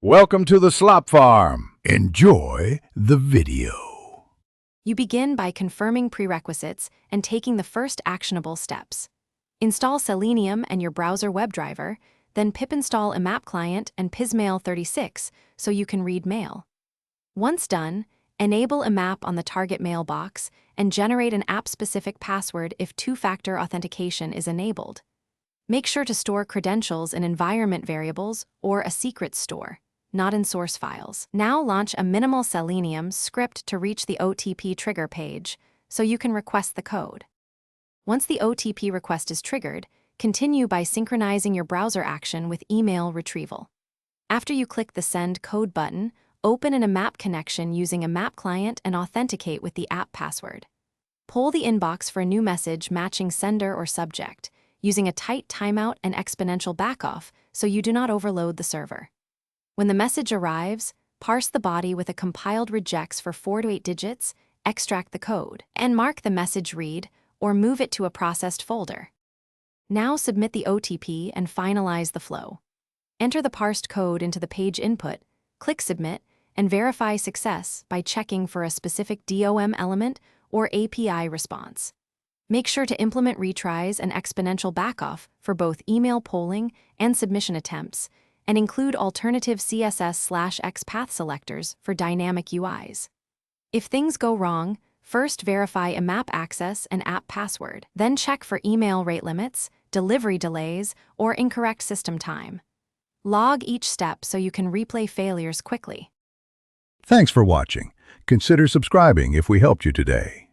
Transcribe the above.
Welcome to the Slop Farm. Enjoy the video. You begin by confirming prerequisites and taking the first actionable steps. Install Selenium and your browser WebDriver, then pip install a map client and pismail36 so you can read mail. Once done, enable a map on the target mailbox and generate an app-specific password if two-factor authentication is enabled. Make sure to store credentials in environment variables or a secret store, not in source files. Now launch a minimal Selenium script to reach the OTP trigger page so you can request the code. Once the OTP request is triggered, continue by synchronizing your browser action with email retrieval. After you click the Send Code button, open a map connection using a map client and authenticate with the app password. Poll the inbox for a new message matching sender or subject, using a tight timeout and exponential backoff so you do not overload the server. When the message arrives, parse the body with a compiled regex for 4 to 8 digits, extract the code, and mark the message read or move it to a processed folder. Now submit the OTP and finalize the flow. Enter the parsed code into the page input, click Submit, and verify success by checking for a specific DOM element or API response. Make sure to implement retries and exponential backoff for both email polling and submission attempts, and include alternative CSS/X path selectors for dynamic UIs. If things go wrong, first verify a map access and app password, then check for email rate limits, delivery delays, or incorrect system time. Log each step so you can replay failures quickly. Thanks for watching. Consider subscribing if we helped you today.